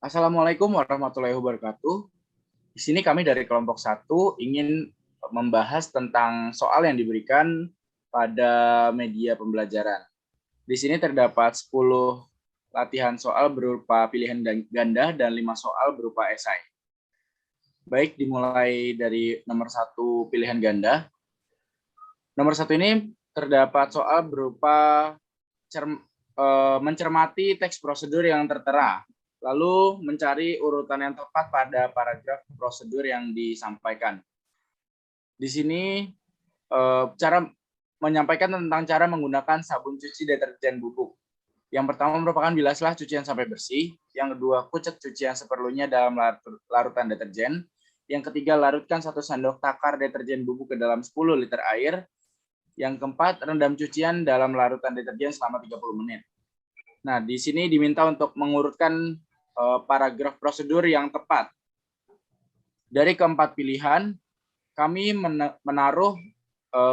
Assalamualaikum warahmatullahi wabarakatuh. Di sini kami dari kelompok 1 ingin membahas tentang soal yang diberikan pada media pembelajaran. Di sini terdapat 10 latihan soal berupa pilihan ganda dan 5 soal berupa esai. Baik, dimulai dari nomor 1 pilihan ganda. Nomor 1 ini terdapat soal berupa mencermati teks prosedur yang tertera, lalu mencari urutan yang tepat pada paragraf prosedur yang disampaikan. Di sini cara menyampaikan tentang cara menggunakan sabun cuci deterjen bubuk. Yang pertama merupakan bilaslah cucian sampai bersih. Yang kedua, kucek cucian seperlunya dalam larutan deterjen. Yang ketiga, larutkan 1 sendok takar deterjen bubuk ke dalam 10 liter air. Yang keempat, rendam cucian dalam larutan deterjen selama 30 menit. Nah, di sini diminta untuk mengurutkan paragraf prosedur yang tepat. Dari keempat pilihan, kami menaruh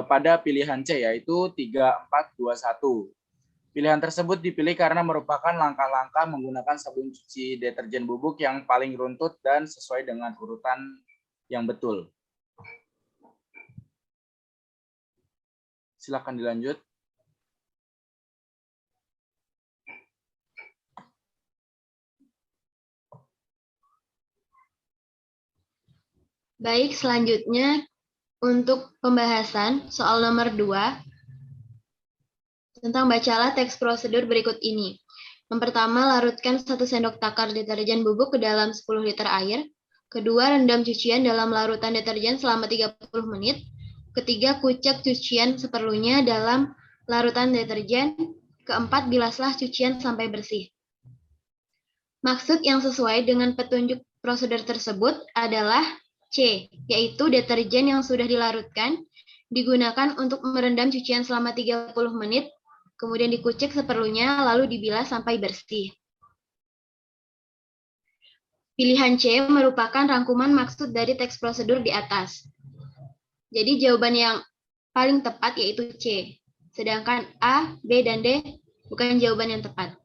pada pilihan C, yaitu 3, 4, 2, 1. Pilihan tersebut dipilih karena merupakan langkah-langkah menggunakan sabun cuci deterjen bubuk yang paling runtut dan sesuai dengan urutan yang betul. Silakan dilanjut. Baik, selanjutnya untuk pembahasan soal nomor 2 tentang bacalah teks prosedur berikut ini. Yang pertama, larutkan 1 sendok takar deterjen bubuk ke dalam 10 liter air. Kedua, rendam cucian dalam larutan deterjen selama 30 menit. Ketiga, kucek cucian seperlunya dalam larutan deterjen. Keempat, bilaslah cucian sampai bersih. Maksud yang sesuai dengan petunjuk prosedur tersebut adalah C, yaitu deterjen yang sudah dilarutkan digunakan untuk merendam cucian selama 30 menit, kemudian dikucek seperlunya, lalu dibilas sampai bersih. Pilihan C merupakan rangkuman maksud dari teks prosedur di atas. Jadi jawaban yang paling tepat yaitu C, sedangkan A, B, dan D bukan jawaban yang tepat.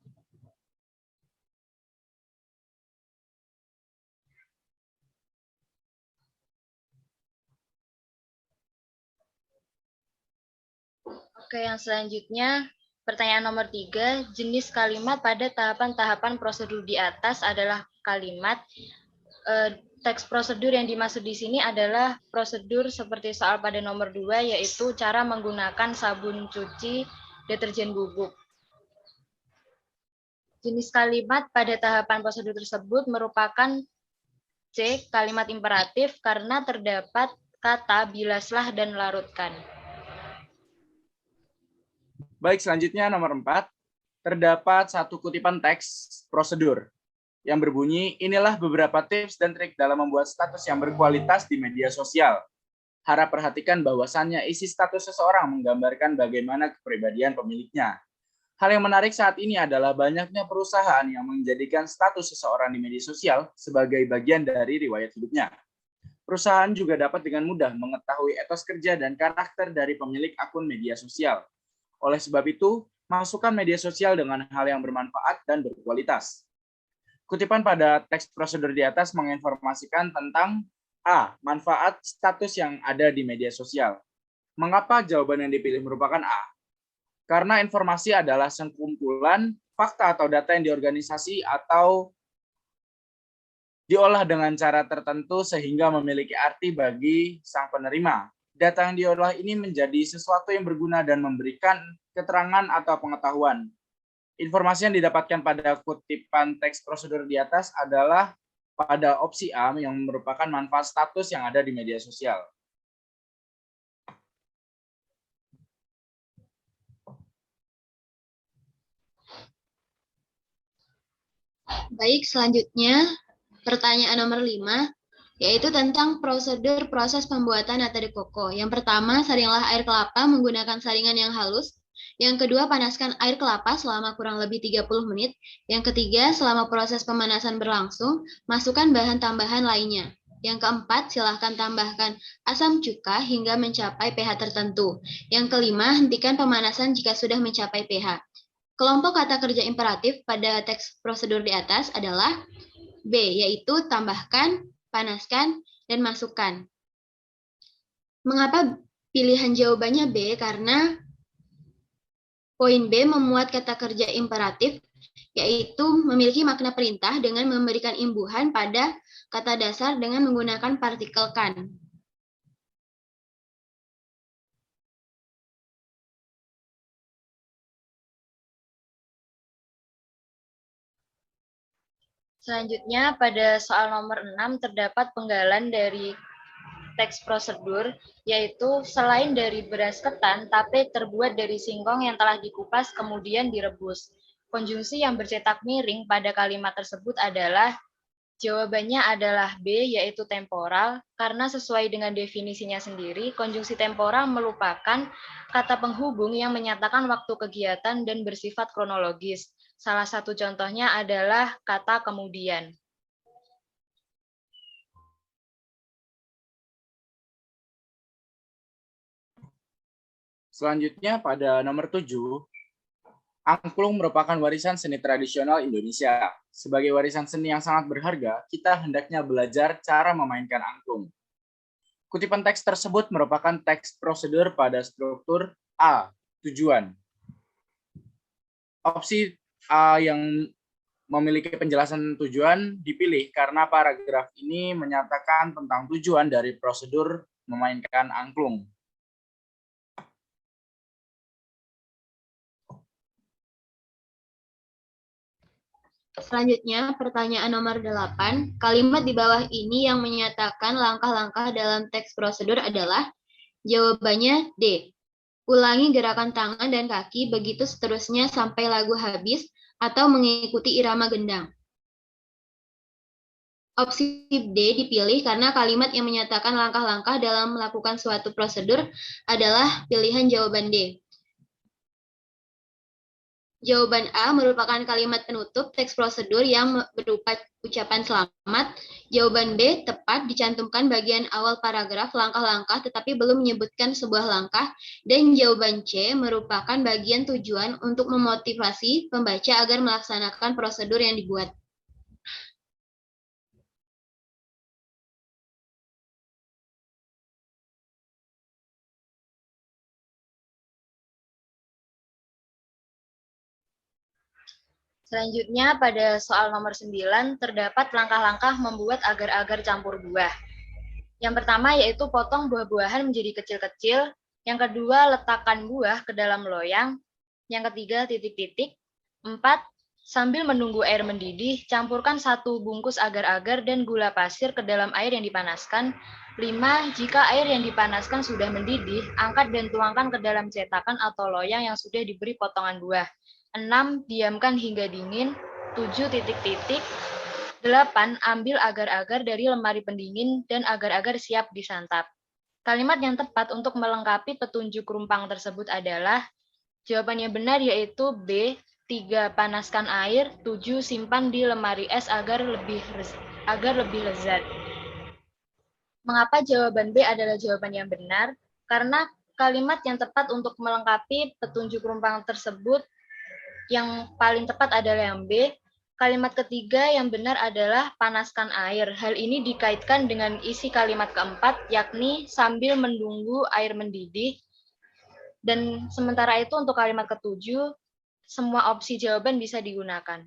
Oke, yang selanjutnya pertanyaan nomor 3, jenis kalimat pada tahapan-tahapan prosedur di atas adalah kalimat. Teks prosedur yang dimaksud di sini adalah prosedur seperti soal pada nomor 2, yaitu cara menggunakan sabun cuci deterjen bubuk. Jenis kalimat pada tahapan prosedur tersebut merupakan C, kalimat imperatif karena terdapat kata bilaslah dan larutkan. Baik, selanjutnya nomor 4. Terdapat 1 kutipan teks prosedur yang berbunyi, inilah beberapa tips dan trik dalam membuat status yang berkualitas di media sosial. Harap perhatikan bahwasannya isi status seseorang menggambarkan bagaimana kepribadian pemiliknya. Hal yang menarik saat ini adalah banyaknya perusahaan yang menjadikan status seseorang di media sosial sebagai bagian dari riwayat hidupnya. Perusahaan juga dapat dengan mudah mengetahui etos kerja dan karakter dari pemilik akun media sosial. Oleh sebab itu, masukkan media sosial dengan hal yang bermanfaat dan berkualitas. Kutipan pada teks prosedur di atas menginformasikan tentang A. Manfaat status yang ada di media sosial. Mengapa jawaban yang dipilih merupakan A? Karena informasi adalah sekumpulan fakta atau data yang diorganisasi atau diolah dengan cara tertentu sehingga memiliki arti bagi sang penerima. Data yang diolah ini menjadi sesuatu yang berguna dan memberikan keterangan atau pengetahuan. Informasi yang didapatkan pada kutipan teks prosedur di atas adalah pada opsi A yang merupakan manfaat status yang ada di media sosial. Baik, selanjutnya pertanyaan nomor 5, yaitu tentang prosedur proses pembuatan nata de coco. Yang pertama, saringlah air kelapa menggunakan saringan yang halus. Yang kedua, panaskan air kelapa selama kurang lebih 30 menit. Yang ketiga, selama proses pemanasan berlangsung, masukkan bahan tambahan lainnya. Yang keempat, silahkan tambahkan asam cuka hingga mencapai pH tertentu. Yang kelima, hentikan pemanasan jika sudah mencapai pH. Kelompok kata kerja imperatif pada teks prosedur di atas adalah B, yaitu tambahkan, panaskan, dan masukkan. Mengapa pilihan jawabannya B? Karena poin B memuat kata kerja imperatif, yaitu memiliki makna perintah dengan memberikan imbuhan pada kata dasar dengan menggunakan partikel kan. Selanjutnya, pada soal nomor 6 terdapat penggalan dari teks prosedur, yaitu selain dari beras ketan, tape terbuat dari singkong yang telah dikupas kemudian direbus. Konjungsi yang bercetak miring pada kalimat tersebut adalah, jawabannya adalah B, yaitu temporal, karena sesuai dengan definisinya sendiri, konjungsi temporal merupakan kata penghubung yang menyatakan waktu kegiatan dan bersifat kronologis. Salah satu contohnya adalah kata kemudian. Selanjutnya pada nomor 7, angklung merupakan warisan seni tradisional Indonesia. Sebagai warisan seni yang sangat berharga, kita hendaknya belajar cara memainkan angklung. Kutipan teks tersebut merupakan teks prosedur pada struktur A, tujuan. Opsi A yang memiliki penjelasan tujuan dipilih karena paragraf ini menyatakan tentang tujuan dari prosedur memainkan angklung. Selanjutnya, pertanyaan nomor 8. Kalimat di bawah ini yang menyatakan langkah-langkah dalam teks prosedur adalah, jawabannya D. Ulangi gerakan tangan dan kaki, begitu seterusnya sampai lagu habis, atau mengikuti irama gendang. Opsi D dipilih karena kalimat yang menyatakan langkah-langkah dalam melakukan suatu prosedur adalah pilihan jawaban D. Jawaban A merupakan kalimat penutup teks prosedur yang berupa ucapan selamat. Jawaban B tepat dicantumkan bagian awal paragraf langkah-langkah tetapi belum menyebutkan sebuah langkah. Dan jawaban C merupakan bagian tujuan untuk memotivasi pembaca agar melaksanakan prosedur yang dibuat. Selanjutnya, pada soal nomor 9, terdapat langkah-langkah membuat agar-agar campur buah. Yang pertama yaitu potong buah-buahan menjadi kecil-kecil. Yang kedua, letakkan buah ke dalam loyang. Yang ketiga, titik-titik. 4, sambil menunggu air mendidih, campurkan 1 bungkus agar-agar dan gula pasir ke dalam air yang dipanaskan. 5, jika air yang dipanaskan sudah mendidih, angkat dan tuangkan ke dalam cetakan atau loyang yang sudah diberi potongan buah. 6, diamkan hingga dingin. 7, titik-titik. 8, ambil agar-agar dari lemari pendingin dan agar-agar siap disantap. Kalimat yang tepat untuk melengkapi petunjuk rumpang tersebut adalah, jawaban yang benar yaitu B, 3, panaskan air, 7, simpan di lemari es agar lebih lezat. Mengapa jawaban B adalah jawaban yang benar? Karena kalimat yang tepat untuk melengkapi petunjuk rumpang tersebut yang paling tepat adalah yang B. Kalimat ketiga yang benar adalah panaskan air. Hal ini dikaitkan dengan isi kalimat keempat, yakni sambil menunggu air mendidih. Dan sementara itu untuk kalimat ketujuh, semua opsi jawaban bisa digunakan.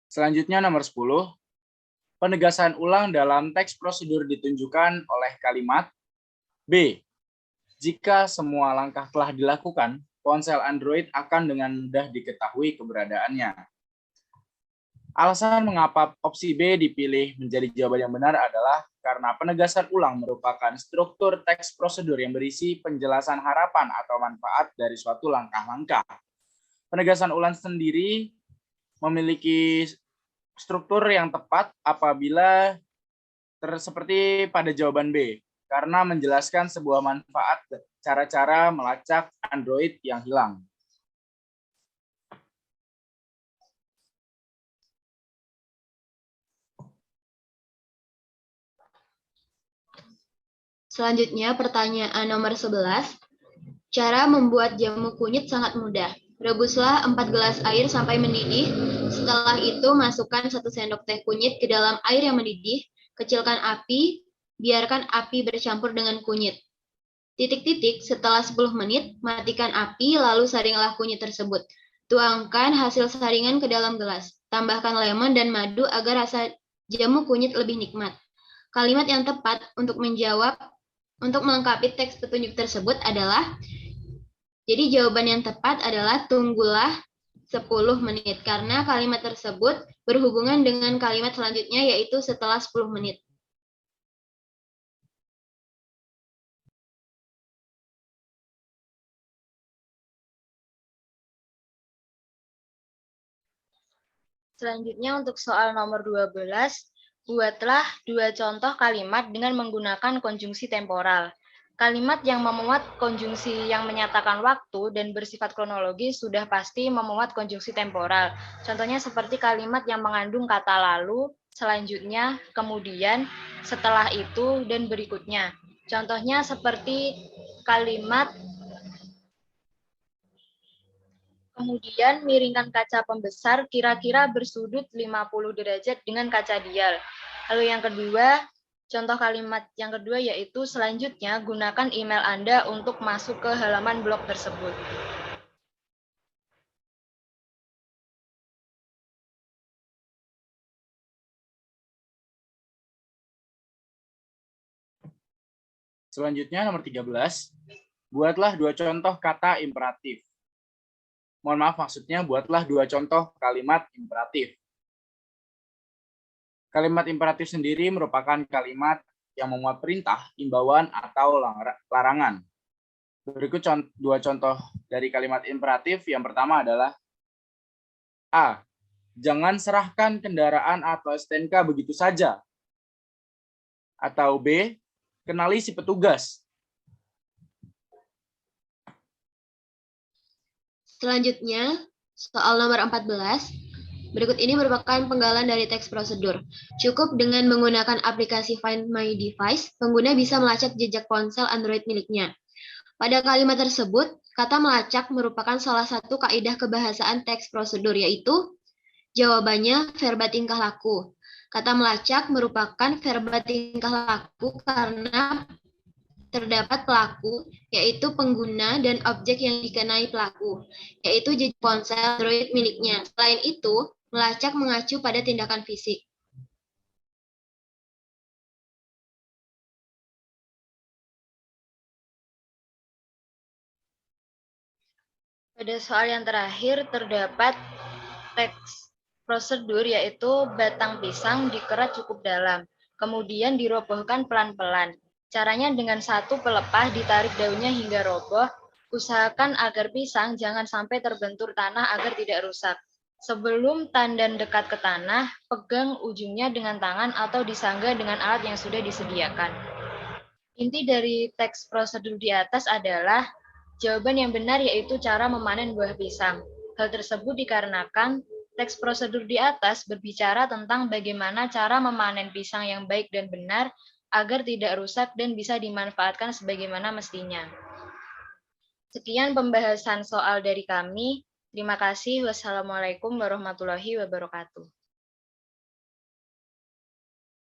Selanjutnya nomor 10, penegasan ulang dalam teks prosedur ditunjukkan oleh kalimat B. Jika semua langkah telah dilakukan, ponsel Android akan dengan mudah diketahui keberadaannya. Alasan mengapa opsi B dipilih menjadi jawaban yang benar adalah karena penegasan ulang merupakan struktur teks prosedur yang berisi penjelasan harapan atau manfaat dari suatu langkah-langkah. Penegasan ulang sendiri memiliki struktur yang tepat apabila seperti pada jawaban B, karena menjelaskan sebuah manfaat cara-cara melacak Android yang hilang. Selanjutnya pertanyaan nomor 11. Cara membuat jamu kunyit sangat mudah. Rebuslah 4 gelas air sampai mendidih. Setelah itu masukkan 1 sendok teh kunyit ke dalam air yang mendidih. Kecilkan api, biarkan api bercampur dengan kunyit. Titik-titik setelah 10 menit, matikan api lalu saringlah kunyit tersebut. Tuangkan hasil saringan ke dalam gelas. Tambahkan lemon dan madu agar rasa jamu kunyit lebih nikmat. Kalimat yang tepat untuk melengkapi teks petunjuk tersebut adalah, jadi jawaban yang tepat adalah tunggulah 10 menit, karena kalimat tersebut berhubungan dengan kalimat selanjutnya yaitu setelah 10 menit. Selanjutnya untuk soal nomor 12, buatlah 2 contoh kalimat dengan menggunakan konjungsi temporal. Kalimat yang memuat konjungsi yang menyatakan waktu dan bersifat kronologis sudah pasti memuat konjungsi temporal. Contohnya seperti kalimat yang mengandung kata lalu, selanjutnya, kemudian, setelah itu, dan berikutnya. Contohnya seperti kalimat kemudian miringkan kaca pembesar kira-kira bersudut 50 derajat dengan kaca dial. Lalu yang kedua, contoh kalimat yang kedua yaitu selanjutnya gunakan email Anda untuk masuk ke halaman blog tersebut. Selanjutnya nomor 13, buatlah 2 contoh kata imperatif. Mohon maaf, maksudnya buatlah 2 contoh kalimat imperatif. Kalimat imperatif sendiri merupakan kalimat yang memuat perintah, imbauan, atau larangan. Berikut 2 contoh dari kalimat imperatif. Yang pertama adalah A. Jangan serahkan kendaraan atau STNK begitu saja. Atau B. Kenali si petugas. Selanjutnya, soal nomor 14. Berikut ini merupakan penggalan dari teks prosedur. Cukup dengan menggunakan aplikasi Find My Device, pengguna bisa melacak jejak ponsel Android miliknya. Pada kalimat tersebut, kata melacak merupakan salah satu kaidah kebahasaan teks prosedur, yaitu jawabannya verba tingkah laku. Kata melacak merupakan verba tingkah laku karena terdapat pelaku, yaitu pengguna, dan objek yang dikenai pelaku, yaitu jejak ponsel Android miliknya. Selain itu, melacak mengacu pada tindakan fisik. Pada soal yang terakhir terdapat teks prosedur yaitu batang pisang dikerat cukup dalam, kemudian dirobohkan pelan-pelan. Caranya dengan 1 pelepah ditarik daunnya hingga roboh. Usahakan agar pisang jangan sampai terbentur tanah agar tidak rusak. Sebelum tandan dekat ke tanah, pegang ujungnya dengan tangan atau disanggah dengan alat yang sudah disediakan. Inti dari teks prosedur di atas adalah jawaban yang benar yaitu cara memanen buah pisang. Hal tersebut dikarenakan teks prosedur di atas berbicara tentang bagaimana cara memanen pisang yang baik dan benar agar tidak rusak dan bisa dimanfaatkan sebagaimana mestinya. Sekian pembahasan soal dari kami. Terima kasih. Wassalamualaikum warahmatullahi wabarakatuh.